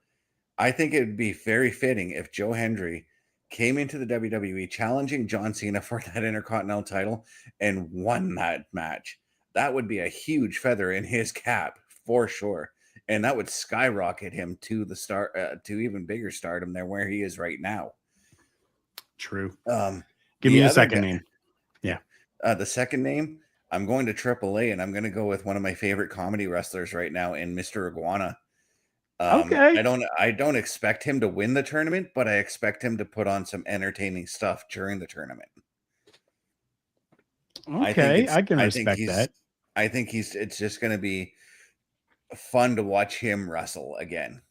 Speaker 3: I think it would be very fitting if Joe Hendry came into the WWE challenging John Cena for that Intercontinental title and won that match. That would be a huge feather in his cap for sure. And that would skyrocket him to the star, to even bigger stardom than where he is right now.
Speaker 2: True.
Speaker 3: Um,
Speaker 2: Give
Speaker 3: the
Speaker 2: me a
Speaker 3: other
Speaker 2: second
Speaker 3: guy-
Speaker 2: name. Yeah.
Speaker 3: The second name, I'm going to AAA, and I'm going to go with one of my favorite comedy wrestlers right now, in Mr. Iguana.
Speaker 2: Okay.
Speaker 3: I don't expect him to win the tournament, but I expect him to put on some entertaining stuff during the tournament.
Speaker 2: Okay. I can respect that.
Speaker 3: I think it's just going to be fun to watch him wrestle again.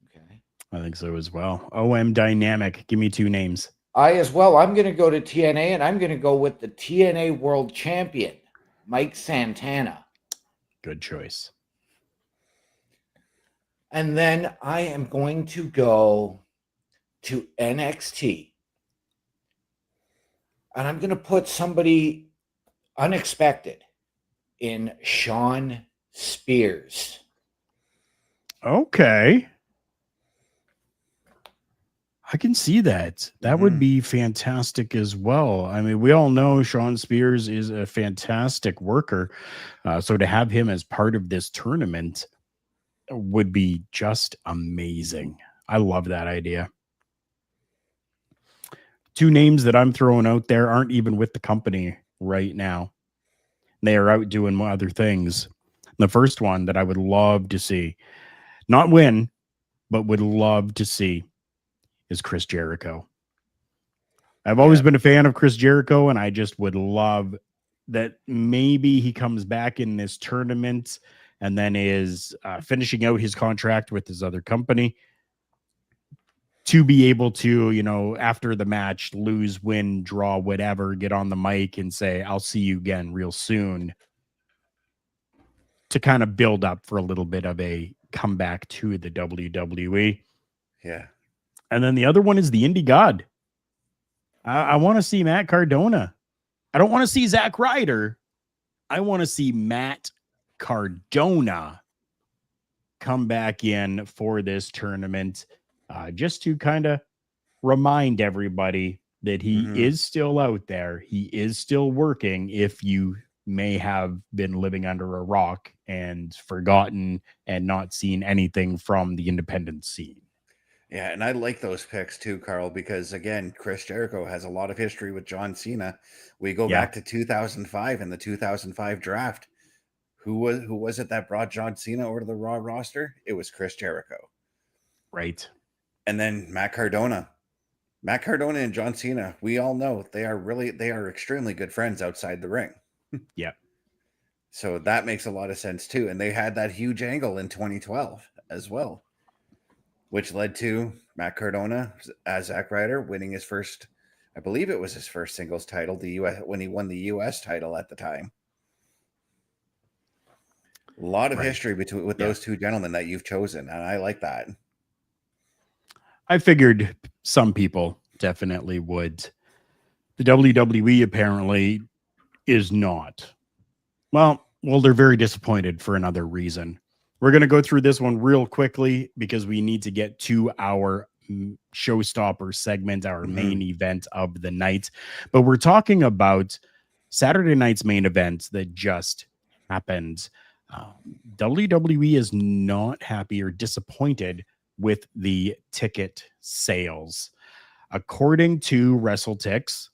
Speaker 4: Okay.
Speaker 2: I think so as well. OM Dynamic. Give me two names.
Speaker 4: I as well. I'm going to go to TNA, and I'm going to go with the TNA World Champion, Mike Santana.
Speaker 2: Good choice.
Speaker 4: And then I am going to go to NXT. And I'm going to put somebody unexpected in Sean Spears.
Speaker 2: Okay. I can see that. That would be fantastic as well. I mean, we all know Sean Spears is a fantastic worker. So to have him as part of this tournament would be just amazing. I love that idea. Two names that I'm throwing out there aren't even with the company right now. They are out doing other things. The first one that I would love to see, not win, but would love to see, is Chris Jericho. I've always been a fan of Chris Jericho, and I just would love that maybe he comes back in this tournament and then is finishing out his contract with his other company to be able to, you know, after the match, lose, win, draw, whatever, get on the mic and say, I'll see you again real soon, to kind of build up for a little bit of a comeback to the WWE.
Speaker 3: Yeah.
Speaker 2: And then the other one is the Indie God. I want to see Matt Cardona. I don't want to see Zack Ryder. I want to see Matt Cardona come back in for this tournament, just to kind of remind everybody that he is still out there. He is still working, if you may have been living under a rock and forgotten and not seen anything from the independent scene.
Speaker 3: Yeah, and I like those picks too, Carl, because again, Chris Jericho has a lot of history with John Cena. We go back to 2005 and the 2005 draft. Who was it that brought John Cena over to the Raw roster? It was Chris Jericho.
Speaker 2: Right.
Speaker 3: And then Matt Cardona. Matt Cardona and John Cena, we all know they are extremely good friends outside the ring.
Speaker 2: Yeah.
Speaker 3: So that makes a lot of sense too. And they had that huge angle in 2012 as well, which led to Matt Cardona as Zack Ryder winning his first, I believe it was his first singles title, the US, when he won the US title at the time. A lot of history with those two gentlemen that you've chosen, and I like that.
Speaker 2: I figured some people definitely would. The WWE apparently is not. Well, they're very disappointed for another reason. We're going to go through this one real quickly because we need to get to our showstopper segment, our main event of the night. But we're talking about Saturday night's main event that just happened. WWE is not happy or disappointed with the ticket sales. According to WrestleTix,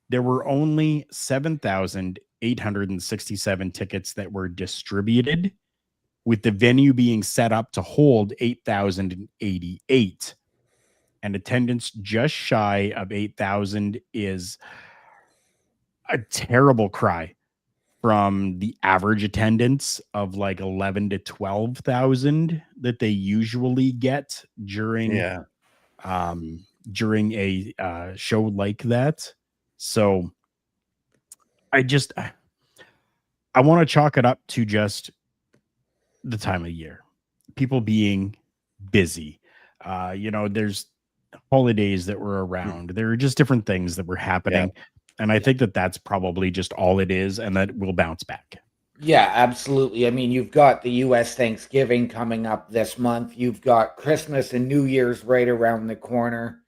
Speaker 2: there were only 7,867 tickets that were distributed, with the venue being set up to hold 8,088. And attendance just shy of 8,000 is a terrible cry from the average attendance of like 11 to 12,000 that they usually get during a show like that. So I want to chalk it up to just the time of year, people being busy. There's holidays that were around. There are just different things that were happening. And I think that that's probably just all it is, and that will bounce back.
Speaker 4: Yeah, absolutely. I mean, you've got the US Thanksgiving coming up this month. You've got Christmas and New Year's right around the corner.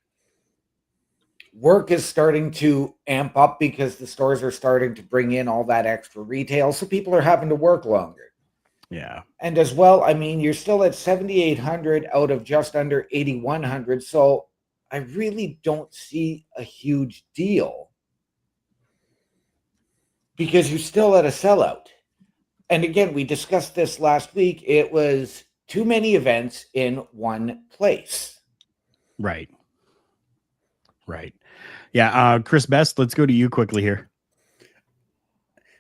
Speaker 4: Work is starting to amp up because the stores are starting to bring in all that extra retail. So people are having to work longer.
Speaker 2: Yeah.
Speaker 4: And as well, I mean, you're still at 7,800 out of just under 8,100. So I really don't see a huge deal because you're still at a sellout. And again, we discussed this last week. It was too many events in one place.
Speaker 2: Right. Right. Yeah. Chris Best, let's go to you quickly here.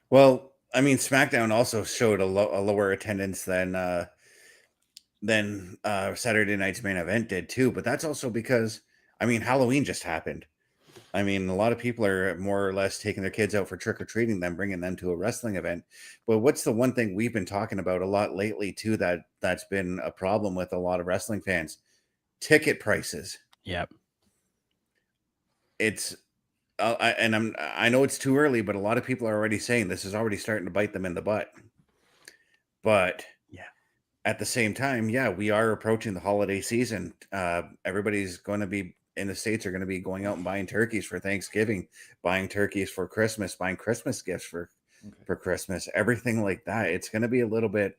Speaker 3: Well, I mean, SmackDown also showed a lower attendance than Saturday night's main event did too. But that's also because, I mean, Halloween just happened. I mean, a lot of people are more or less taking their kids out for trick or treating, then bringing them to a wrestling event. But what's the one thing we've been talking about a lot lately too that's been a problem with a lot of wrestling fans? Ticket prices.
Speaker 2: Yep.
Speaker 3: It's I know it's too early, but a lot of people are already saying this is already starting to bite them in the butt. But
Speaker 2: yeah,
Speaker 3: at the same time, yeah, we are approaching the holiday season. Everybody's going to be in the States are going to be going out and buying turkeys for Thanksgiving, buying turkeys for Christmas, buying Christmas gifts for Christmas, everything like that. It's going to be a little bit.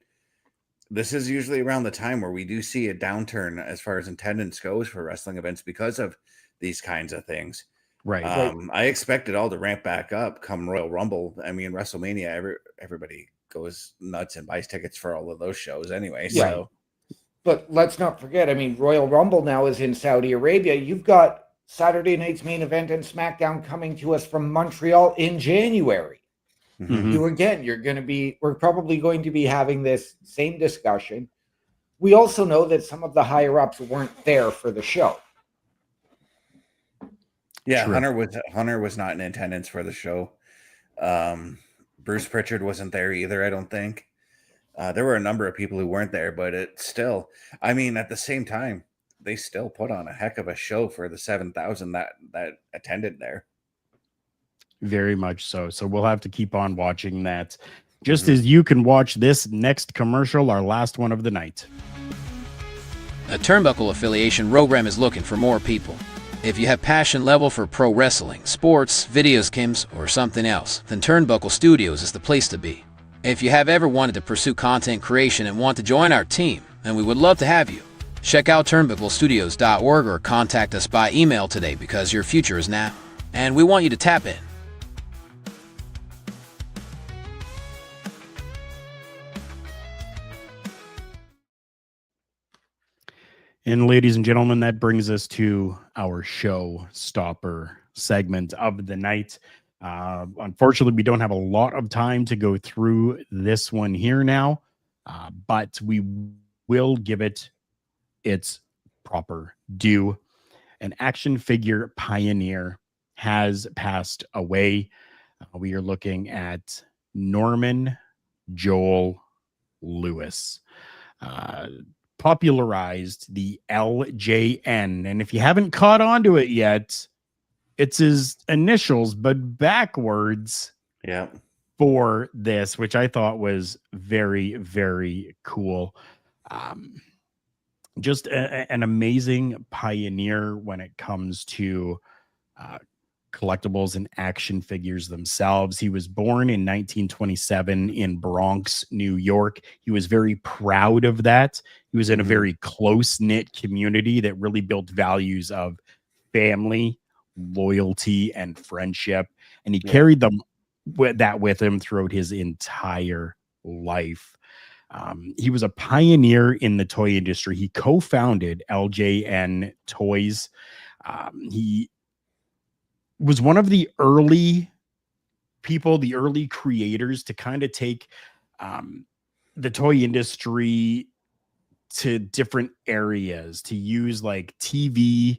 Speaker 3: This is usually around the time where we do see a downturn as far as attendance goes for wrestling events because of these kinds of things.
Speaker 2: Right.
Speaker 3: I expect it all to ramp back up come Royal Rumble. I mean, WrestleMania, everybody goes nuts and buys tickets for all of those shows anyway.
Speaker 4: Yeah.
Speaker 3: So,
Speaker 4: but let's not forget, I mean, Royal Rumble now is in Saudi Arabia. You've got Saturday night's main event and SmackDown coming to us from Montreal in January.
Speaker 2: Mhm.
Speaker 4: We're probably going to be having this same discussion. We also know that some of the higher ups weren't there for the show.
Speaker 3: yeah,
Speaker 2: True.
Speaker 3: Hunter was not in attendance for the show. Bruce Pritchard wasn't there either, I don't think. There were a number of people who weren't there, but it still, I mean, at the same time, they still put on a heck of a show for the 7,000 that attended there.
Speaker 2: Very much so. So we'll have to keep on watching that. Just as you can watch this next commercial, our last one of the night.
Speaker 6: A Turnbuckle affiliation program is looking for more people. If you have passion level for pro wrestling, sports, video games, or something else, then Turnbuckle Studios is the place to be. If you have ever wanted to pursue content creation and want to join our team, then we would love to have you. Check out turnbucklestudios.org or contact us by email today because your future is now, and we want you to tap in.
Speaker 2: And ladies and gentlemen, that brings us to our show stopper segment of the night. Unfortunately, we don't have a lot of time to go through this one here now, but we will give it its proper due. An action figure pioneer has passed away. We are looking at Norman Joel Lewis. Popularized the LJN. And if you haven't caught on to it yet, it's his initials, but backwards for this, which I thought was very, very cool. Just an amazing pioneer when it comes to collectibles and action figures themselves. He was born in 1927 in Bronx, New York. He was very proud of that. He was in a very close-knit community that really built values of family, loyalty, and friendship. And he carried them with him throughout his entire life. He was a pioneer in the toy industry. He co-founded LJN Toys. He was one of the early people, the early creators to kind of take the toy industry to different areas, to use like TV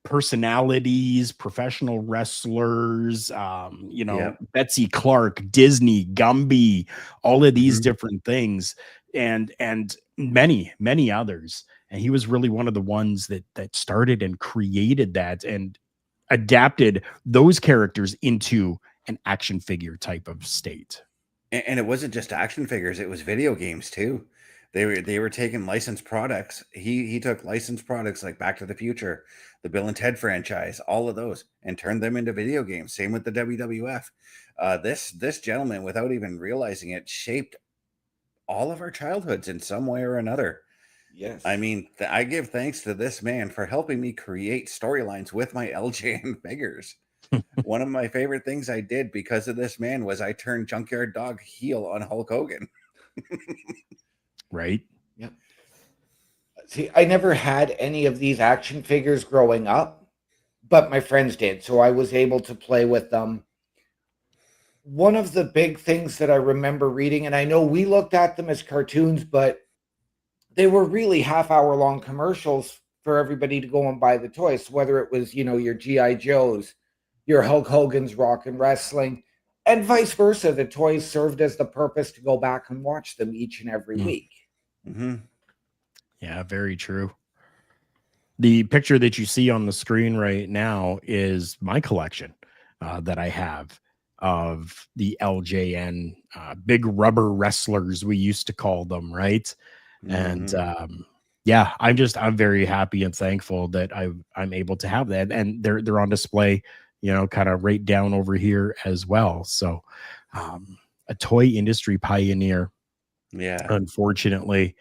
Speaker 2: personalities, professional wrestlers, Betsy Clark, Disney, Gumby, all of these different things, and many, many others. And he was really one of the ones that started and created that and adapted those characters into an action figure type of state.
Speaker 3: And it wasn't just action figures; it was video games too. They were taking licensed products. He took licensed products like Back to the Future, the Bill and Ted franchise, all of those, and turned them into video games. Same with the WWF. This gentleman, without even realizing it, shaped all of our childhoods in some way or another.
Speaker 4: Yes.
Speaker 3: I mean, I give thanks to this man for helping me create storylines with my LJN figures. One of my favorite things I did because of this man was I turned Junkyard Dog heel on Hulk Hogan.
Speaker 2: Right?
Speaker 4: Yep. See, I never had any of these action figures growing up, but my friends did, so I was able to play with them. One of the big things that I remember reading, and I know we looked at them as cartoons, but they were really half-hour long commercials for everybody to go and buy the toys, whether it was, your G.I. Joes, your Hulk Hogan's Rock and Wrestling, and vice versa. The toys served as the purpose to go back and watch them each and every week.
Speaker 3: Mm-hmm.
Speaker 2: Yeah, very true. The picture that you see on the screen right now is my collection that I have of the LJN big rubber wrestlers, we used to call them, right?
Speaker 3: Mm-hmm.
Speaker 2: And yeah, I'm very happy and thankful that I'm able to have that, and they're on display, kind of right down over here as well. So a toy industry pioneer,
Speaker 3: Yeah,
Speaker 2: unfortunately,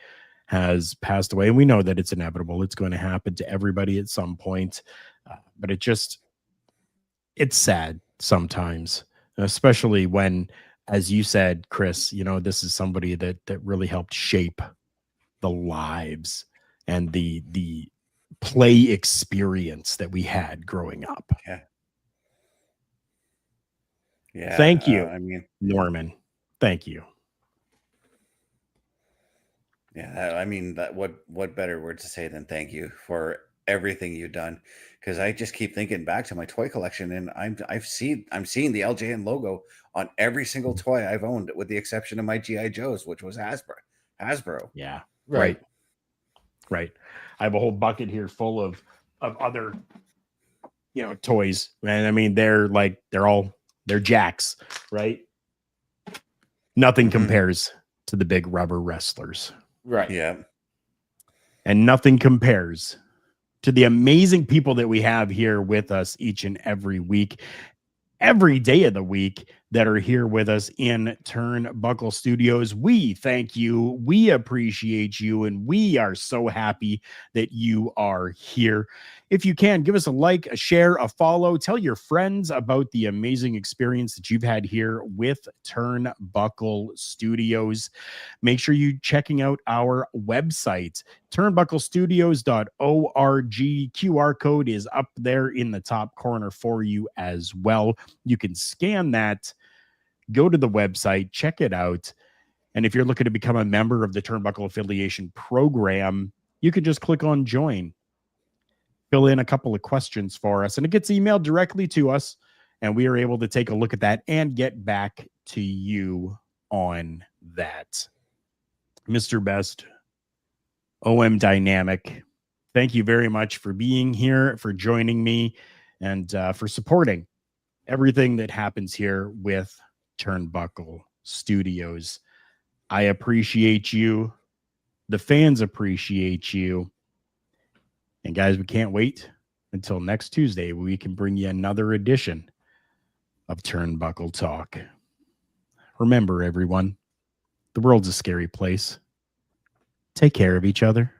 Speaker 2: has passed away, and we know that it's inevitable. It's going to happen to everybody at some point, but it's sad sometimes, especially when, as you said, Chris, this is somebody that really helped shape the lives and the play experience that we had growing up.
Speaker 3: Yeah.
Speaker 2: Thank you,
Speaker 3: I mean,
Speaker 2: Norman. Thank you.
Speaker 3: yeah. I mean, what better word to say than thank you for everything you've done? Because I just keep thinking back to my toy collection, and I'm seeing the LJN logo on every single toy I've owned, with the exception of my GI Joes, which was Hasbro.
Speaker 2: Yeah.
Speaker 4: Right.
Speaker 2: I have a whole bucket here full of other toys, and I mean they're jacks, right? Nothing compares to the big rubber wrestlers,
Speaker 4: Right.
Speaker 3: Yeah.
Speaker 2: and nothing compares to the amazing people that we have here with us each and every week, every day of the week, that are here with us in Turnbuckle Studios. We thank you. We appreciate you. And we are so happy that you are here. If you can, give us a like, a share, a follow. Tell your friends about the amazing experience that you've had here with Turnbuckle Studios. Make sure you're checking out our website, turnbucklestudios.org. QR code is up there in the top corner for you as well. You can scan that, go to the website, check it out. And if you're looking to become a member of the Turnbuckle Affiliation Program, you can just click on join, fill in a couple of questions for us, and it gets emailed directly to us, and we are able to take a look at that and get back to you on that. Mr. Best, OM Dynamic, thank you very much for being here, for joining me, and for supporting everything that happens here with Turnbuckle Studios. I appreciate you. The fans appreciate you. And guys, we can't wait until next Tuesday when we can bring you another edition of Turnbuckle Talk. Remember, everyone, the world's a scary place. Take care of each other.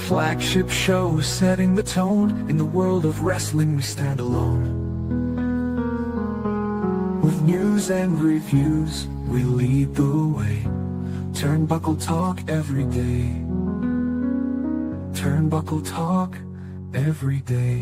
Speaker 1: Flagship show setting the tone. In the world of wrestling we stand alone. With news and reviews we lead the way. Turnbuckle Talk every day. Turnbuckle Talk every day.